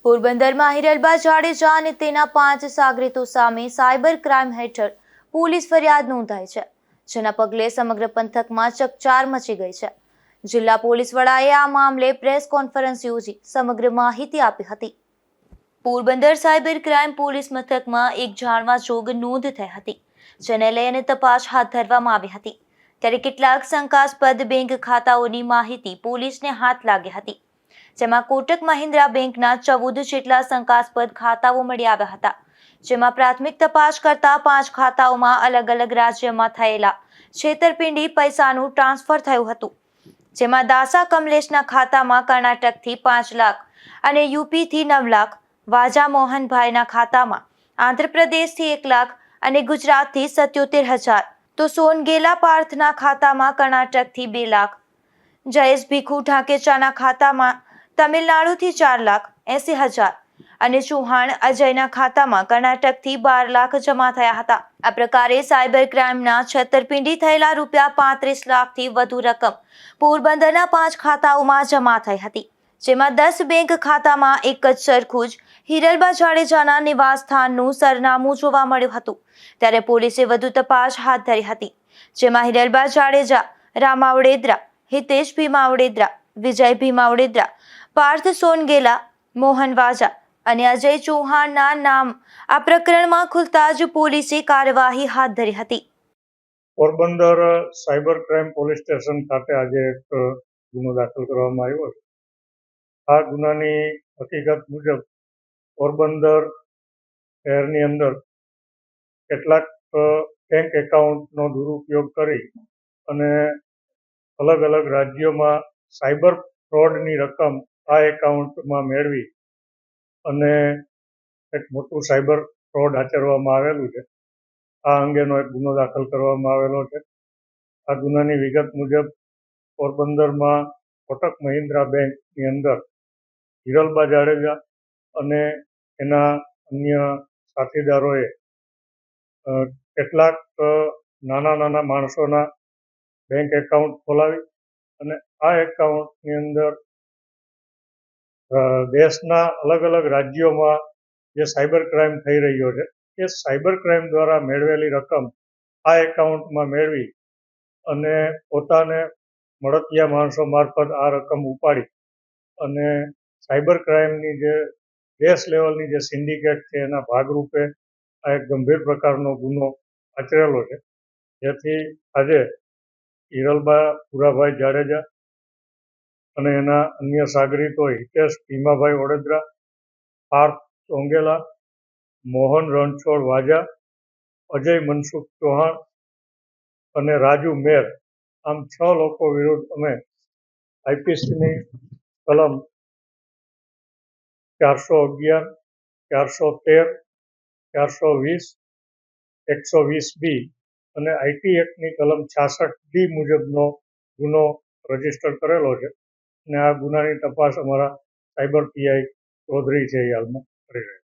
પોરબંદરમાં હિરલબા જાડેજા અને તેના 5 સાગરીતો સામે સાયબર ક્રાઇમ હેઠળ પોલીસ ફરિયાદ નોંધાઈ છે, જેના પગલે સમગ્ર પંથકમાં ચકચાર મચી ગઈ છે. જિલ્લા પોલીસ વડાએ આ મામલે પ્રેસ કોન્ફરન્સ યોજી સમગ્ર માહિતી આપી હતી. પોરબંદર સાયબર ક્રાઇમ પોલીસ મથકમાં એક જાણવા જોગ નોંધ થઈ હતી, જેને લઈને તપાસ હાથ ધરવામાં આવી હતી. ત્યારે કેટલાક શંકાસ્પદ બેંક ખાતાઓની માહિતી પોલીસને હાથ લાગી હતી, જેમાં કોટક મહિન્દ્રા બેંકના 14 જેટલા શંકાસ્પદ ખાતાઓ મળી આવ્યા હતા. જેમાં પ્રાથમિક તપાસ કરતા 5 ખાતાઓમાં અલગ અલગ રાજ્યમાં થયેલા છેતરપિંડી પૈસાનું ટ્રાન્સફર થયું હતું, જેમાં દાસા કમલેશના ખાતામાં કર્ણાટકથી 5 લાખ અને યુપીથી 9 લાખ, વાજા મોહનભાઈના ખાતામાં આંધ્રપ્રદેશથી 1 લાખ અને ગુજરાતથી 77,000, તો સોનગેલા પાર્થના ખાતામાં કર્ણાટકથી 2 લાખ, જયેશ ભીખુ ઢાકેચાના ખાતામાં તમિલનાડુથી 4,80,000 અને ચૌહાણ અજયના ખાતામાં કર્ણાટકથી 12 લાખ જમા થયા હતા. આ પ્રકારે સાયબર ક્રાઇમના છેતરપિંડી થયેલા ₹35 લાખથી વધુ રકમ પોરબંદરના 5 ખાતાઓમાં જમા થઈ હતી, જેમાં 10 બેંક ખાતામાં એક જ સરખું જ હિરલબા જાડેજાના નિવાસ સ્થાનનું સરનામું જોવા મળ્યું હતું. ત્યારે પોલીસે વધુ તપાસ હાથ ધરી હતી, જેમાં હિરલબા જાડેજા, રામા ઓડેદરા, હિતેશ ભીમા ઓડેદરા, વિજય ભીમા ઓડેદરા, પાર્થ સોનગેલા, મોહન વાજા અને અજય ચૌહાણના નામ આ પ્રકરણમાં ખુલતા જ પોલીસે કાર્યવાહી હાથ ધરી હતી. Porbandar cyber crime police station ખાતે આજે એક ગુનો દાખલ કરવામાં આવ્યો છે. આ ગુનાની હકીકત મુજબ પોરબંદર શહેરની અંદર કેટલાક બેંક એકાઉન્ટનો દુરુપયોગ કરી અને અલગ અલગ રાજ્યોમાં સાયબર ફ્રોડની રકમ આ એકાઉન્ટમાં મેળવી અને એક મોટું સાયબર ફ્રોડ આચરવામાં આવેલું છે. આ અંગેનો એક ગુનો દાખલ કરવામાં આવેલો છે. આ ગુનાની વિગત મુજબ પોરબંદરમાં કોટક મહિન્દ્રા બેંકની અંદર હિરલબા જાડેજા અને એના અન્ય સાથીદારોએ કેટલાક નાના માણસોના બેંક એકાઉન્ટ ખોલાવી અને આ એકાઉન્ટની અંદર દેશના અલગ અલગ રાજ્યોમાં જે સાયબર ક્રાઇમ થઈ રહ્યો છે એ સાયબર ક્રાઇમ દ્વારા મેળવેલી રકમ આ એકાઉન્ટમાં મેળવી અને પોતાને મળતિયા માણસો મારફત આ રકમ ઉપાડી અને સાયબર ક્રાઇમની જે દેશ લેવલની જે સિન્ડિકેટ છે એના ભાગરૂપે આ એક ગંભીર પ્રકારનો ગુનો આચરેલો છે. જેથી આજે હિરલબા પુરાભાઈ જાડેજા અને એના અન્ય સાગરીતો હિતેશ ભીમાભાઈ ઓડેદરા, પાર્થ સોંગેલા, મોહન રણછોડ વાજા, અજય મનસુખ ચૌહાણ અને રાજુ મેર, આમ 6 લોકો વિરુદ્ધ અમે આઈપીસીની કલમ 411, 413, 420, 120B અને આઈટી એક્ટની કલમ 66D મુજબનો ગુનો રજીસ્ટર કરેલો છે અને આ ગુનાની તપાસ અમારા સાયબર પીઆઈ ચૌધરી છે એ હાલમાં કરી રહ્યા છે.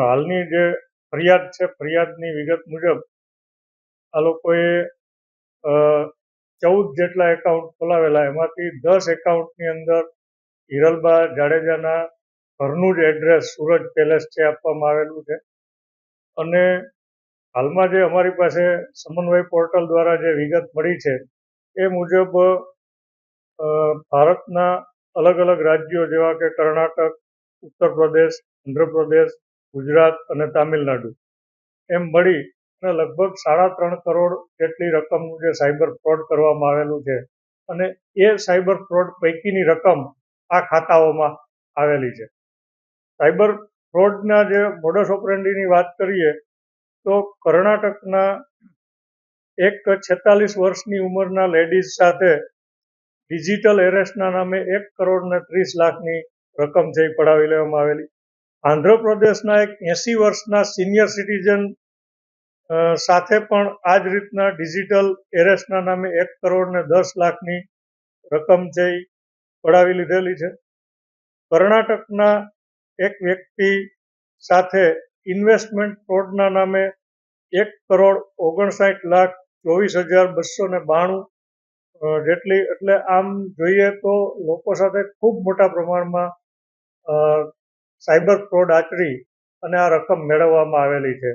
હાલની જે ફરિયાદ છે, ફરિયાદની વિગત મુજબ આ લોકોએ 14 જેટલા એકાઉન્ટ ખોલાવેલા, એમાંથી 10 એકાઉન્ટની અંદર હિરલબા જાડેજાના ઘરનું જ એડ્રેસ સુરજ પેલેસ છે આપવામાં આવેલું છે અને હાલમાં જે અમારી પાસે સમન્વય પોર્ટલ દ્વારા જે વિગત મળી છે એ મુજબ ભારતના અલગ અલગ રાજ્યો જેવા કે કર્ણાટક, ઉત્તર પ્રદેશ, આંધ્રપ્રદેશ, ગુજરાત અને તામિલનાડુ એમ મળી અને લગભગ 3.5 કરોડ જેટલી રકમનું જે સાયબર ફ્રોડ કરવામાં આવેલું છે અને એ સાયબર ફ્રોડ પૈકીની રકમ આ ખાતાઓમાં આવેલી છે. સાયબર ફ્રોડના જે મોડસ ઓપરેન્ડીની વાત કરીએ તો કર્ણાટકના એક 46 વર્ષની ઉંમરના લેડીઝ સાથે ડિજિટલ એરેસ્ટના નામે 1 કરોડ ને 30 લાખની રકમ છે એ પડાવી લેવામાં આવેલી. આંધ્રપ્રદેશના એક 80 વર્ષના સિનિયર સિટીઝન સાથે પણ આ જ રીતના ડિજિટલ એરેસ્ટના નામે 1 કરોડ ને 10 લાખની રકમ છે એ પડાવી લીધેલી છે. કર્ણાટકના એક વ્યક્તિ સાથે ઇન્વેસ્ટમેન્ટ ફ્રોડના નામે 1,59,24,292 જેટલી, એટલે આમ જોઈએ તો લોકો સાથે ખૂબ મોટા પ્રમાણમાં સાયબર ફ્રોડ આચરી અને આ રકમ મેળવવામાં આવેલી છે.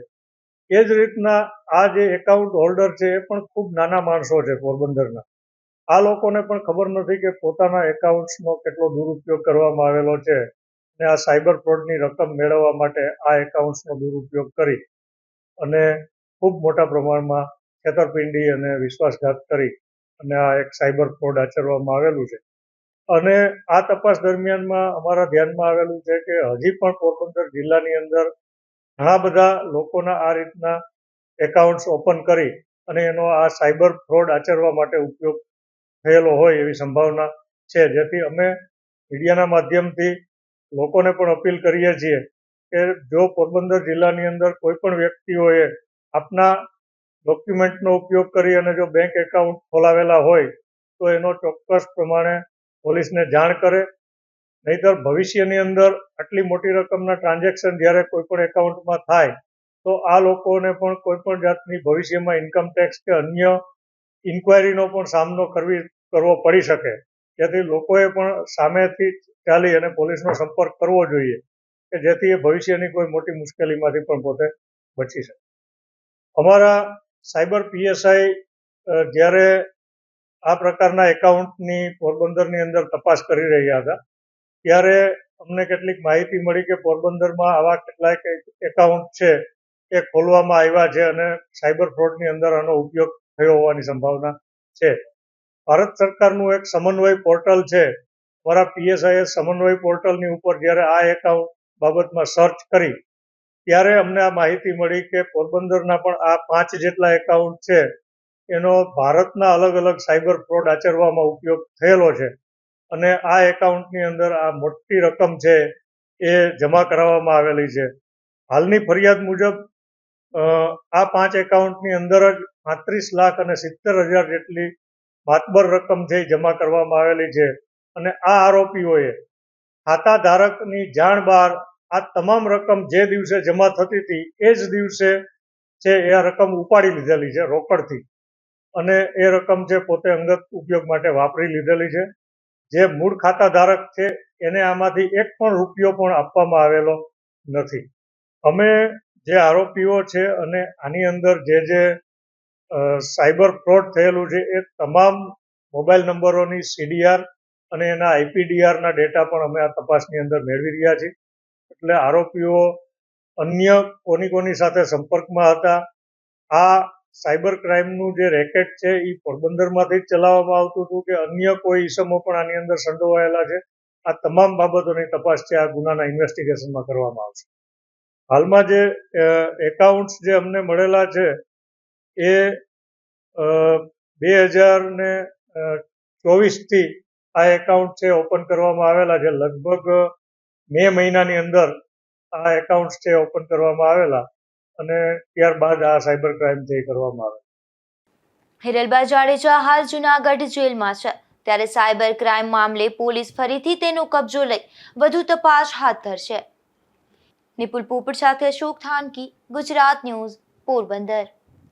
એ જ રીતના આ જે એકાઉન્ટ હોલ્ડર છે એ પણ ખૂબ નાના માણસો છે પોરબંદરના. આ લોકોને પણ ખબર નથી કે પોતાના એકાઉન્ટ્સનો કેટલો દુરુપયોગ કરવામાં આવેલો છે અને આ સાયબર ફ્રોડની રકમ મેળવવા માટે આ એકાઉન્ટ્સનો દુરુપયોગ કરી અને ખૂબ મોટા પ્રમાણમાં છેતરપિંડી અને વિશ્વાસઘાત કરી અને આ એક સાયબર ફ્રોડ આચરવામાં આવેલું છે. અને આ તપાસ દરમિયાનમાં અમારા ધ્યાનમાં આવેલું છે કે હજી પણ પોરબંદર જિલ્લાની અંદર ઘણા બધા લોકોના આ રીતના એકાઉન્ટ્સ ઓપન કરી અને એનો આ સાયબર ફ્રોડ આચરવા માટે ઉપયોગ થયેલો હોય એવી સંભાવના છે. જેથી અમે મીડિયાના માધ્યમથી લોકોને પણ અપીલ કરીએ છીએ કે જો પોરબંદર જિલ્લાની અંદર કોઈ પણ વ્યક્તિઓએ આપના ડોક્યુમેન્ટનો ઉપયોગ કરી અને જો બેંક એકાઉન્ટ ખોલાવેલા હોય તો એનો ચોક્કસ પ્રમાણે પોલીસને જાણ કરે. નહીંતર ભવિષ્યની અંદર આટલી મોટી રકમના ટ્રાન્ઝેક્શન જ્યારે કોઈ પણ એકાઉન્ટમાં થાય તો આ લોકોને પણ કોઈ પણ જાતની ભવિષ્યમાં ઇન્કમ ટેક્સ કે અન્ય ઇન્ક્વાયરીનો પણ સામનો કરવો પડી શકે. જેથી લોકોએ પણ સામેથી ચાલી અને પોલીસનો સંપર્ક કરવો જોઈએ કે જેથી એ ભવિષ્યની કોઈ મોટી મુશ્કેલીમાંથી પણ પોતે બચી શકે. અમારા સાયબર પીએસઆઈ જ્યારે આ પ્રકારના એકાઉન્ટની પોરબંદરની અંદર તપાસ કરી રહ્યા હતા ત્યારે અમને કેટલીક માહિતી મળી કે પોરબંદરમાં આવા કેટલાક એકાઉન્ટ છે એ ખોલવામાં આવ્યા છે અને સાયબર ફ્રોડની અંદર આનો ઉપયોગ થયો હોવાની સંભાવના છે. ભારત સરકારનું એક સમન્વય પોર્ટલ છે. અમારા પીએસઆઈએ સમન્વય પોર્ટલની ઉપર જ્યારે આ એકાઉન્ટ બાબતમાં સર્ચ કરી ત્યારે અમને આ માહિતી મળી કે પોરબંદરના પણ આ 5 જેટલા એકાઉન્ટ છે એનો ભારતના અલગ અલગ સાયબર ફ્રોડ આચરવામાં ઉપયોગ થયેલો છે અને આ એકાઉન્ટની અંદર આ મોટી રકમ છે એ જમા કરાવવામાં આવેલી છે. હાલની ફરિયાદ મુજબ આ 5 એકાઉન્ટની અંદર જ 35,70,000 જેટલી માતબર રકમ છે એ જમા કરવામાં આવેલી છે અને આ આરોપીઓએ ખાતા ધારકની જાણ બહાર આ તમામ રકમ જે દિવસે જમા થતી હતી એ જ દિવસે છે એ આ રકમ ઉપાડી લીધેલી છે રોકડથી અને એ રકમ છે પોતે અંગત ઉપયોગ માટે વાપરી લીધેલી છે. જે મૂળ ખાતા ધારક છે એને આમાંથી એક પણ રૂપિયો પણ આપવામાં આવેલો નથી. અમે જે આરોપીઓ છે અને આની અંદર જે સાયબર ફ્રોડ થયેલું છે એ તમામ મોબાઈલ નંબરોની સીડીઆર અને એના આઈપીડીઆરના ડેટા પણ અમે આ તપાસની અંદર મેળવી રહ્યા છીએ. એટલે આરોપીઓ અન્ય કોની સાથે સંપર્કમાં હતા. આ સાયબર ક્રાઇમનું જે રેકેટ છે એ પોરબંદરમાંથી જ ચલાવવામાં આવતું હતું કે અન્ય કોઈ ઈસમો પણ આની અંદર સંડોવાયેલા છે. આ તમામ બાબતોની તપાસ છે આ ગુનાના ઇન્વેસ્ટિગેશનમાં કરવામાં આવશે. હાલમાં જે એકાઉન્ટ્સ જે અમને મળેલા છે એ 2024થી આ એકાઉન્ટ છે ઓપન કરવામાં આવેલા છે. લગભગ મે મહિનાની અંદર આ એકાઉન્ટ્સ છે ઓપન કરવામાં આવેલા અને ત્યારબાદ આ સાયબર ક્રાઇમ છે કરવામાં આવે. હિરલબા જાડેજા હાલ જૂનાગઢ જેલમાં છે ત્યારે સાયબર ક્રાઇમ મામલે પોલીસ ફરીથી તેનો કબજો લઈ વધુ તપાસ હાથ ધરશે. નિપુલ પોપટ સાથે અશોક થાનકી, ગુજરાત ન્યૂઝ, પોરબંદર.